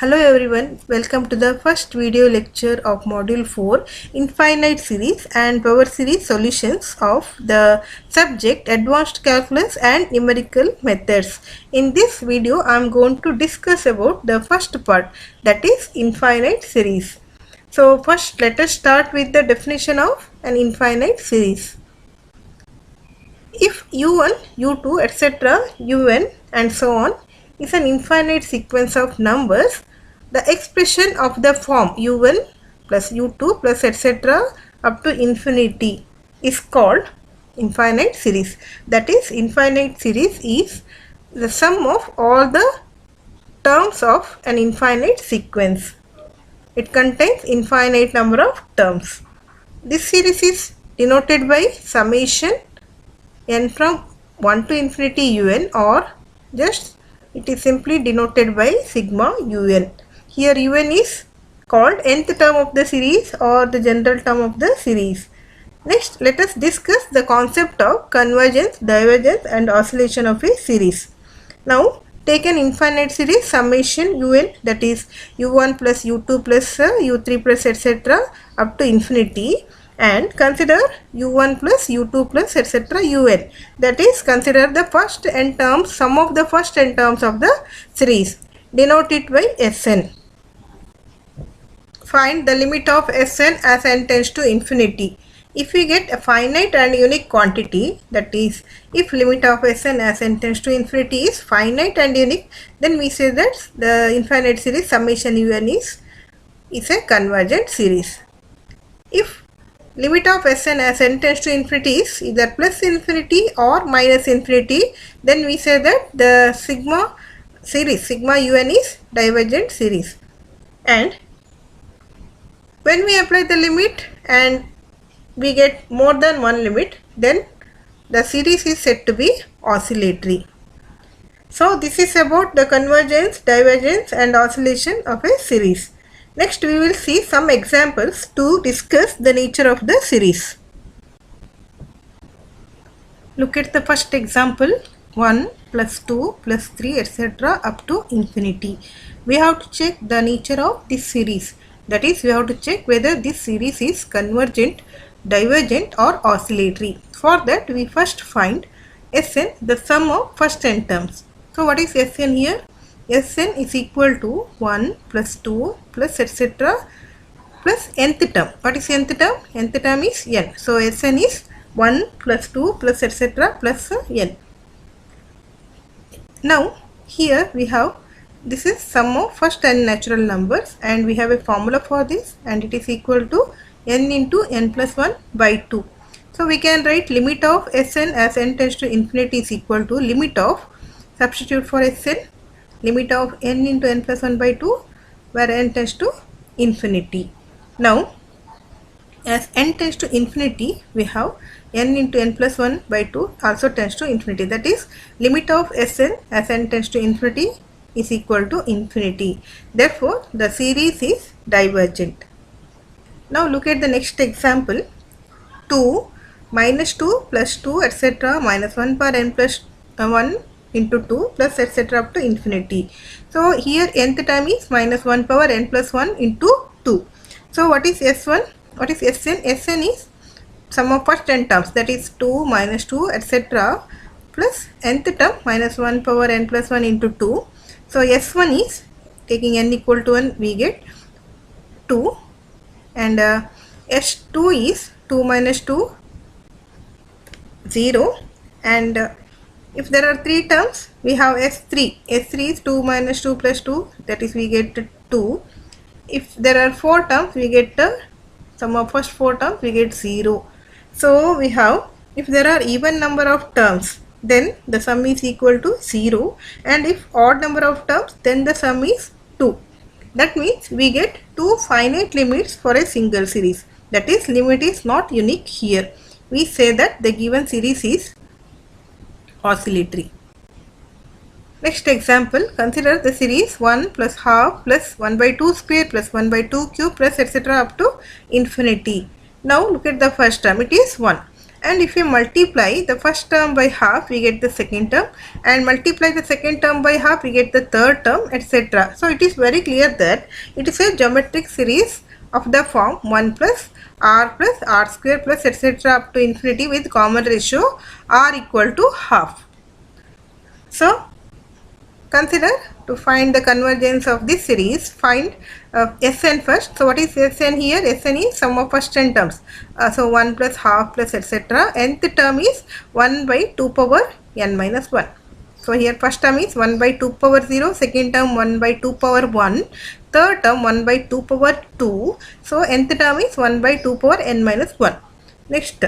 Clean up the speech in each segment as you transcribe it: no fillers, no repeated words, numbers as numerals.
Hello everyone, welcome to the first video lecture of module 4 infinite series and power series solutions of the subject advanced calculus and numerical methods. In this video I am going to discuss about the first part, that is infinite series. So first let us start with the definition of an infinite series. If u1, u2, etc., un and so on is an infinite sequence of numbers, the expression of the form u1 plus u2 plus etc. up to infinity is called infinite series. That is, infinite series is the sum of all the terms of an infinite sequence. It contains infinite number of terms. This series is denoted by summation n from 1 to infinity un, or just it is simply denoted by sigma un. Here un is called nth term of the series or the general term of the series. Next, let us discuss the concept of convergence, divergence and oscillation of a series. Now, take an infinite series summation un, that is u1 plus u2 plus u3 plus etc. up to infinity, and consider u1 plus u2 plus etc. un, that is consider the first n terms, sum of the first n terms of the series. Denote it by Sn. Find the limit of Sn as n tends to infinity. If we get a finite and unique quantity, that is, if limit of Sn as n tends to infinity is finite and unique, then we say that the infinite series summation un is a convergent series. If limit of Sn as n tends to infinity is either plus infinity or minus infinity, then we say that the sigma series, sigma un is divergent series. And when we apply the limit and we get more than one limit, then the series is said to be oscillatory. So this is about the convergence, divergence and oscillation of a series. Next we will see some examples to discuss the nature of the series. Look at the first example, 1 plus 2 plus 3 etc. up to infinity. We have to check the nature of this series. That is, we have to check whether this series is convergent, divergent or oscillatory. For that we first find Sn, the sum of first n terms. So what is Sn here? Sn is equal to 1 plus 2 plus etc. plus nth term. What is nth term? Nth term is n. So Sn is 1 plus 2 plus etc. plus n. Now here we have, this is sum of first n natural numbers and we have a formula for this, and it is equal to n into n plus 1 by 2. So we can write limit of Sn as n tends to infinity is equal to limit of, substitute for Sn, limit of n into n plus 1 by 2 where n tends to infinity. Now as n tends to infinity, we have n into n plus 1 by 2 also tends to infinity. That is, limit of Sn as n tends to infinity is equal to infinity. Therefore, the series is divergent. Now look at the next example, 2 minus 2 plus 2 etc. minus 1 power n plus 1 into 2 plus etc. up to infinity. So here nth term is minus 1 power n plus 1 into 2. So what is S1? What is Sn? Sn is sum of first n terms, that is 2 minus 2 etc. plus nth term minus 1 power n plus 1 into 2. So S1 is, taking n equal to 1 we get 2, and S2 is 2 minus 2 0, and if there are 3 terms we have S3. S3 is 2 minus 2 plus 2, that is we get 2. If there are 4 terms we get the sum of first 4 terms we get 0. So we have, if there are even number of terms, then the sum is equal to 0, and if odd number of terms, then the sum is 2. That means we get 2 finite limits for a single series. That is, limit is not unique here. We say that the given series is oscillatory. Next example, consider the series 1 plus half plus 1 by 2 square plus 1 by 2 cube plus etc. up to infinity. Now look at the first term, it is 1. And if we multiply the first term by half, we get the second term, and multiply the second term by half, we get the third term, etc. So it is very clear that it is a geometric series of the form 1 plus r square plus etc. up to infinity with common ratio r equal to half. So consider to find the convergence of this series, find Sn first. So what is Sn here? Sn is sum of first n terms. So 1 plus half plus etc. Nth term is 1 by 2 power n minus 1. So here first term is 1 by 2 power 0, second term 1 by 2 power 1, third term 1 by 2 power 2. So nth term is 1 by 2 power n minus 1. Next,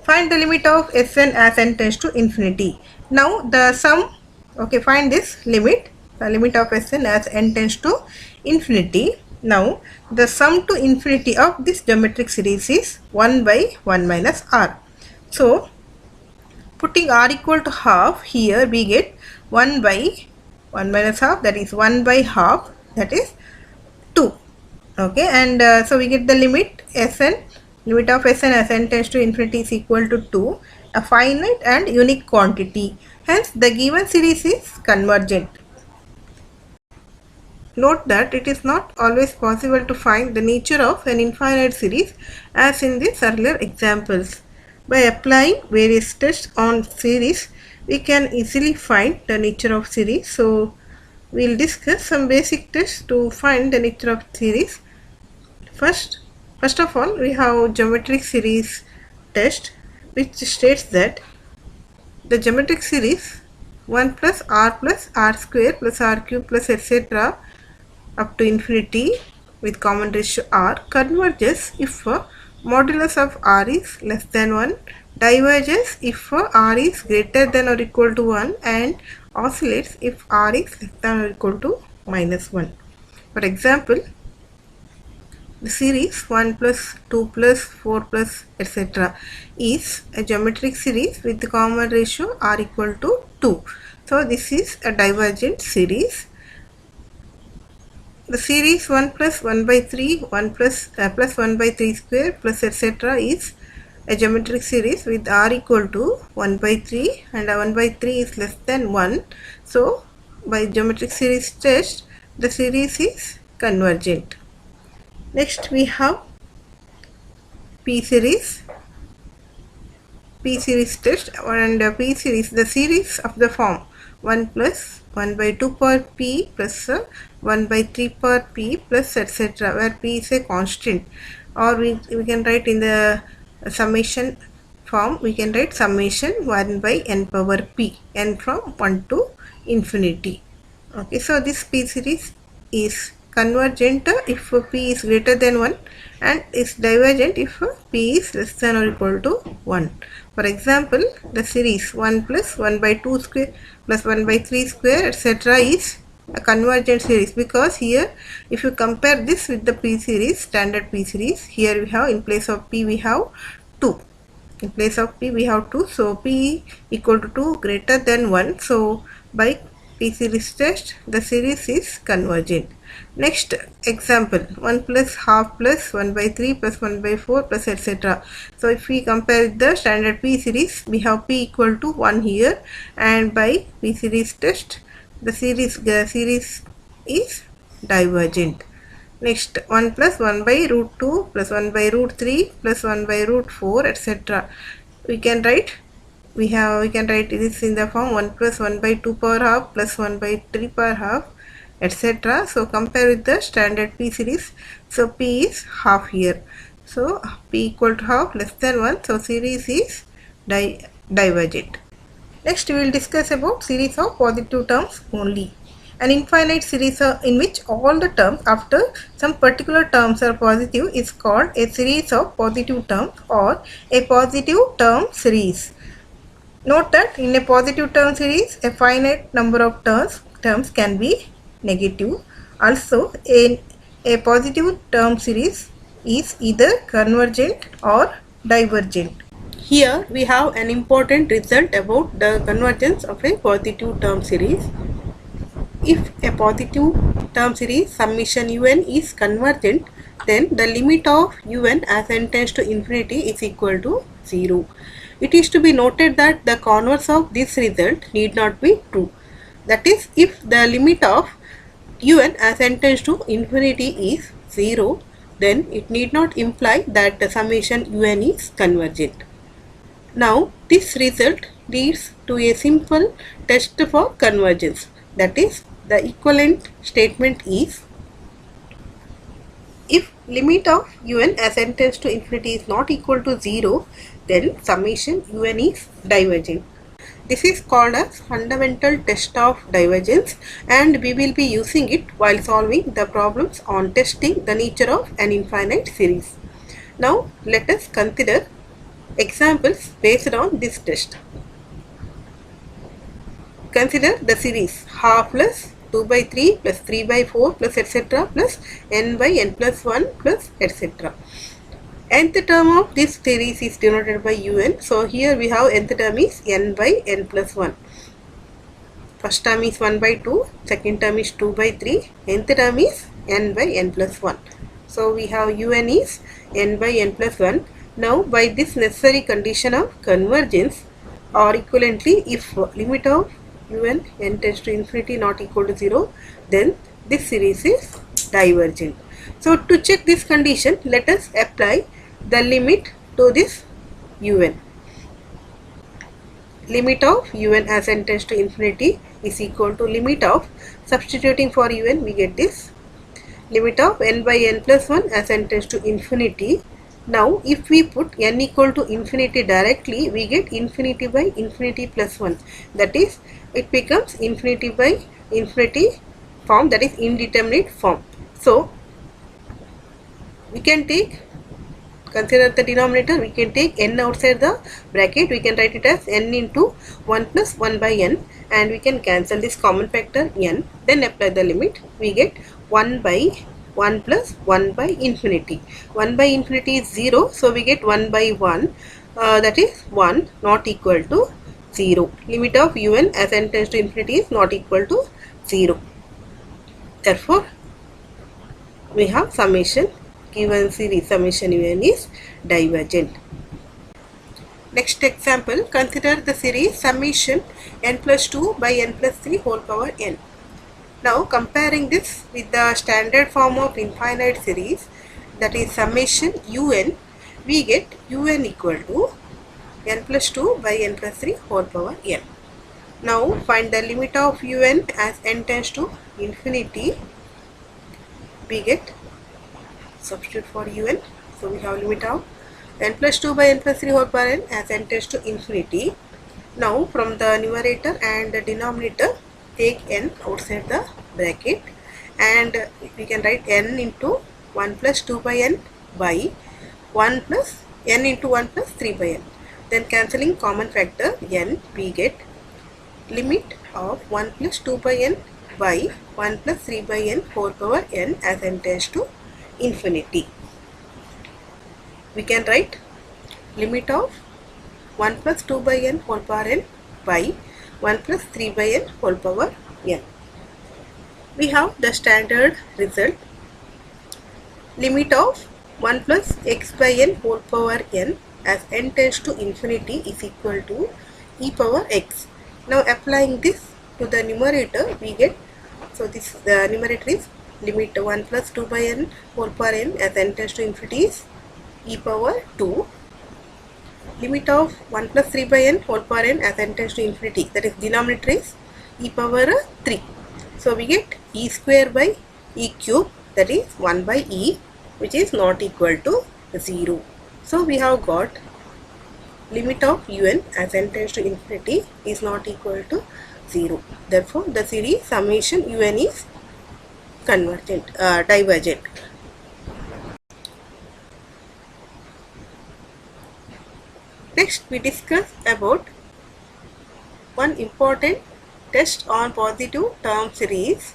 find the limit of Sn as n tends to infinity. Now the sum, okay, find this limit, the limit of Sn as n tends to infinity. Now the sum to infinity of this geometric series is 1 by 1 minus r. So putting r equal to half, here we get 1 by 1 minus half, that is 1 by half, that is 2. Okay, and so we get the limit Sn, limit of Sn as n tends to infinity is equal to 2, a finite and unique quantity. Hence, the given series is convergent. Note that it is not always possible to find the nature of an infinite series as in these earlier examples. By applying various tests on series, we can easily find the nature of series. So, we will discuss some basic tests to find the nature of series. First of all, we have geometric series test, which states that the geometric series 1 plus r square plus r cube plus etc. up to infinity with common ratio r converges if modulus of r is less than 1, diverges if r is greater than or equal to 1, and oscillates if r is less than or equal to minus 1. For example, the series 1 plus 2 plus 4 plus etc. is a geometric series with the common ratio r equal to 2. So this is a divergent series. The series 1 plus 1 by 3, 1 plus 1 by 3 square plus etc. is a geometric series with r equal to 1 by 3, and 1 by 3 is less than 1. So by geometric series test, the series is convergent. Next we have P series test, and P series, the series of the form 1 plus 1 by 2 power p plus 1 by 3 power p plus etc., where p is a constant, or we can write in the summation form, we can write summation 1 by n power p, n from 1 to infinity. Okay, so this P series is convergent if p is greater than 1 and is divergent if p is less than or equal to 1. For example, the series 1 plus 1 by 2 square plus 1 by 3 square etc. is a convergent series, because here if you compare this with the P series, standard P series, here we have, in place of p we have 2. In place of p we have 2, so p equal to 2 greater than 1. So by P series test, the series is convergent. Next example, 1 plus half plus 1 by 3 plus 1 by 4 plus etc. So if we compare the standard P series, we have p equal to 1 here, and by P series test, the series is divergent. Next, 1 plus 1 by root 2 plus 1 by root 3 plus 1 by root 4 etc. We can write this in the form 1 plus 1 by 2 power half plus 1 by 3 power half etc. So compare with the standard P series. So P is half here. So P equal to half, less than 1. So series is divergent. Next we will discuss about series of positive terms only. An infinite series in which all the terms after some particular terms are positive is called a series of positive terms or a positive term series. Note that in a positive term series, a finite number of terms can be negative. Also, a positive term series is either convergent or divergent. Here we have an important result about the convergence of a positive term series. If a positive term series summation un is convergent, then the limit of un as n tends to infinity is equal to 0. It is to be noted that the converse of this result need not be true. That is, if the limit of un as n tends to infinity is 0, then it need not imply that the summation un is convergent. Now, this result leads to a simple test for convergence. That is, the equivalent statement is, if limit of un as n tends to infinity is not equal to 0, then summation un is divergent. This is called as fundamental test of divergence, and we will be using it while solving the problems on testing the nature of an infinite series. Now, let us consider examples based on this test. Consider the series half plus 2 by 3 plus 3 by 4 plus etc. plus n by n plus 1 plus etc. Nth term of this series is denoted by un. So here we have nth term is n by n plus 1. First term is 1 by 2, second term is 2 by 3, nth term is n by n plus 1. So we have un is n by n plus 1. Now by this necessary condition of convergence, or equivalently, if limit of un n tends to infinity not equal to 0, then this series is divergent. So to check this condition, let us apply the limit to this un. Limit of un as n tends to infinity is equal to limit of, substituting for un we get this, limit of n by n plus 1 as n tends to infinity. Now if we put n equal to infinity directly, we get infinity by infinity plus 1. That is, it becomes infinity by infinity form, that is indeterminate form. So we can take, consider the denominator, we can take n outside the bracket, we can write it as n into 1 plus 1 by n, and we can cancel this common factor n, then apply the limit, we get 1 by 1 plus 1 by infinity. 1 by infinity is 0, so we get 1 by 1, that is 1 not equal to 0. Limit of un as n tends to infinity is not equal to 0. Therefore, we have summation, given series summation un is divergent. Next example, consider the series summation n plus 2 by n plus 3 whole power n. Now comparing this with the standard form of infinite series, that is summation un, we get un equal to n plus 2 by n plus 3 whole power n. Now find the limit of un as n tends to infinity. We get, substitute for un, so we have limit of n plus 2 by n plus 3 whole power n as n tends to infinity. Now from the numerator and the denominator, take n outside the bracket, and we can write n into 1 plus 2 by n by 1 plus n into 1 plus 3 by n. Then cancelling common factor n, we get limit of 1 plus 2 by n by 1 plus 3 by n whole power n as n tends to infinity. We can write limit of 1 plus 2 by n whole power n by 1 plus 3 by n whole power n. We have the standard result. Limit of 1 plus x by n whole power n as n tends to infinity is equal to e power x. Now applying this to the numerator, we get, so this the numerator is limit 1 plus 2 by n whole power n as n tends to infinity is e power 2. Limit of 1 plus 3 by n whole power n as n tends to infinity, that is denominator is e power 3. So we get e square by e cube, that is 1 by e, which is not equal to 0. So we have got limit of un as n tends to infinity is not equal to 0. Therefore the series summation un is convergent, divergent. Next we discuss about one important test on positive term series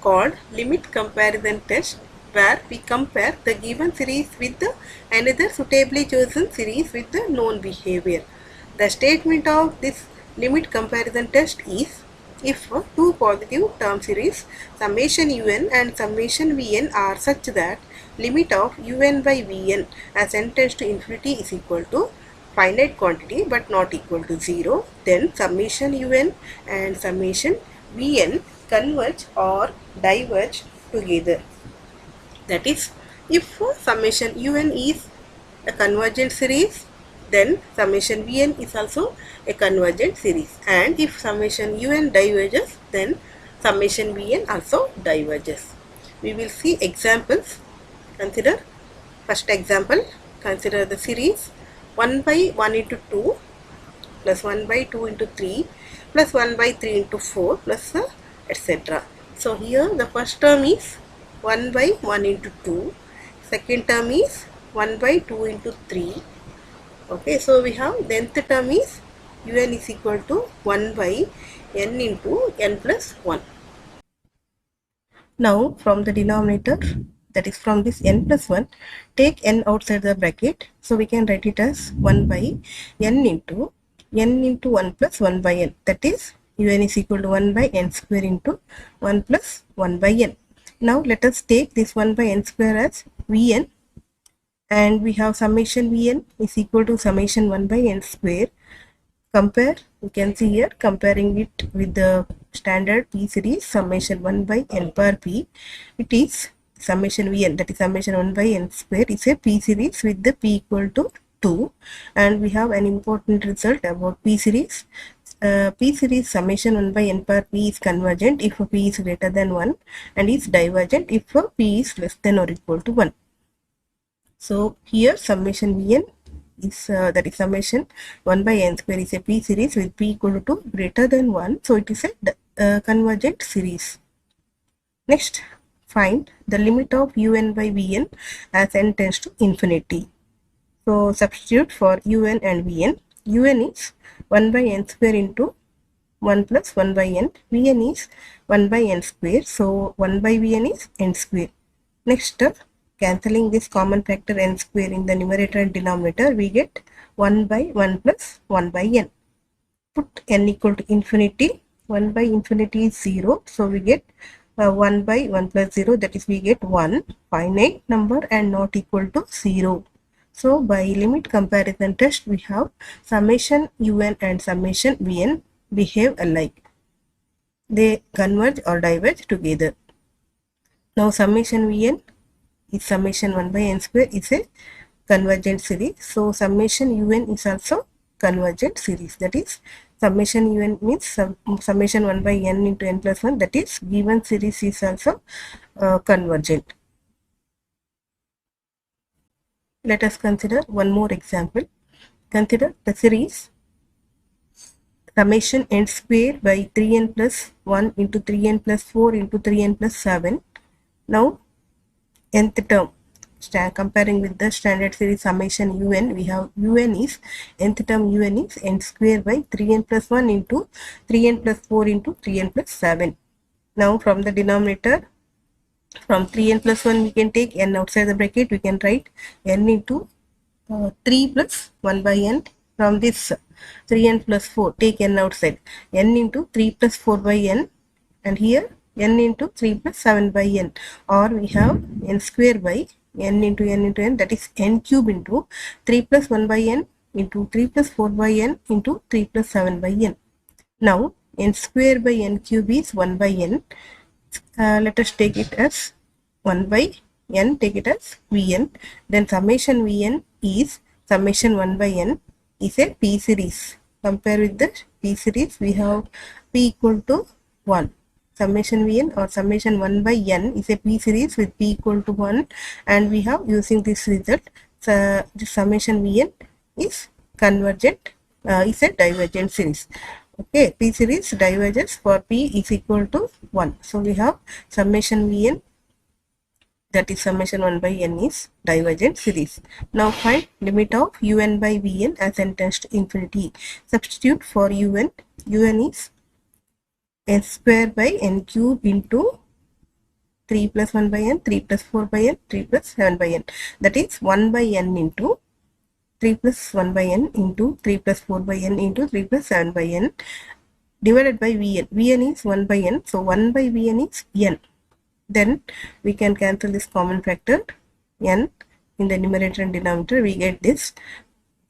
called limit comparison test, where we compare the given series with another suitably chosen series with the known behavior. The statement of this limit comparison test is, if two positive term series summation un and summation vn are such that limit of un by vn as n tends to infinity is equal to finite quantity but not equal to 0, then summation un and summation vn converge or diverge together. That is, if summation un is a convergent series, then summation vn is also a convergent series, and if summation un diverges, then summation vn also diverges. We will see examples. Consider first example. Consider the series 1 by 1 into 2 plus 1 by 2 into 3 plus 1 by 3 into 4 plus etc. So here the first term is 1 by 1 into 2, second term is 1 by 2 into 3. Okay, so we have the nth term is un is equal to 1 by n into n plus 1. Now from the denominator, that is from this n plus 1, take n outside the bracket. So we can write it as 1 by n into 1 plus 1 by n. That is un is equal to 1 by n square into 1 plus 1 by n. Now let us take this 1 by n square as vn, and we have summation vn is equal to summation 1 by n square. Compare, you can see here, comparing it with the standard p series summation 1 by n power p, it is summation vn, that is summation 1 by n square, is a p series with the p equal to 2, and we have an important result about p series. P series summation 1 by n power p is convergent if p is greater than 1 and is divergent if p is less than or equal to 1. So here summation vn is that is summation 1 by n square is a p series with p equal to greater than 1, so it is a convergent series. Next, find the limit of un by vn as n tends to infinity. So substitute for un and vn. Un is 1 by n square into 1 plus 1 by n. Vn is 1 by n square, so 1 by vn is n square. Next, cancelling this common factor n square in the numerator and denominator, we get 1 by 1 plus 1 by n. Put n equal to infinity. 1 by infinity is 0, so we get 1 by 1 plus 0, that is we get 1, finite number and not equal to 0. So by limit comparison test, we have summation un and summation vn behave alike. They converge or diverge together. Now summation vn is summation 1 by n square is a convergent series. So summation un is also convergent series. That is summation un means summation 1 by n into n plus 1, that is given series is also convergent. Let us consider one more example. Consider the series summation n square by 3n plus 1 into 3n plus 4 into 3n plus 7. Now nth term, comparing with the standard series summation un, we have un is nth term un is n square by 3n plus 1 into 3n plus 4 into 3n plus 7. Now from the denominator, from 3n plus 1 we can take n outside the bracket, we can write n into 3 plus 1 by n. From this 3n plus 4, take n outside, n into 3 plus 4 by n, and here n into 3 plus 7 by n, or we have n square by n into n, that is n cube into 3 plus 1 by n into 3 plus 4 by n into 3 plus 7 by n. Now n square by n cube is 1 by n. Let us take it as 1 by n, take it as vn. Then summation vn is summation 1 by n is a p series. Compare with the p series, we have p equal to 1. Summation vn or summation 1 by n is a p series with p equal to 1, and we have using this result, the summation vn is convergent, is a divergent series. Okay, p series diverges for p is equal to 1. So we have summation vn, that is summation 1 by n is divergent series. Now find limit of un by vn as n tends to infinity. Substitute for un. Un is n square by n cube into 3 plus 1 by n, 3 plus 4 by n, 3 plus 7 by n. That is 1 by n into 3 plus 1 by n into 3 plus 4 by n into 3 plus 7 by n. divided by Vn. Vn is 1 by n. So 1 by Vn is n. Then we can cancel this common factor n in the numerator and denominator. We get this.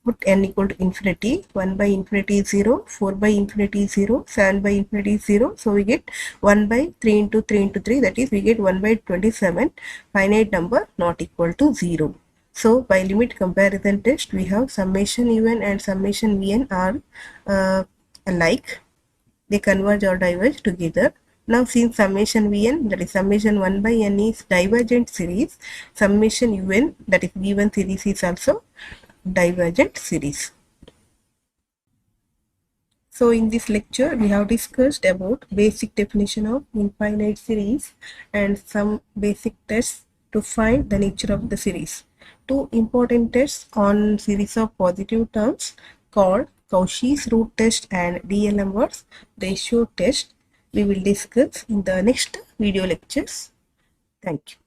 Put n equal to infinity. 1 by infinity is 0. 4 by infinity is 0. 7 by infinity is 0. So we get 1 by 3 into 3 into 3. That is we get 1 by 27. Finite number not equal to 0. So by limit comparison test, we have summation un and summation vn are alike. They converge or diverge together. Now since summation vn, that is summation 1 by n, is divergent series, summation un, that is v1 series, is also divergent series. So in this lecture we have discussed about basic definition of infinite series and some basic tests to find the nature of the series. Two important tests on series of positive terms called Cauchy's root test and D'Alembert's ratio test we will discuss in the next video lectures. Thank you.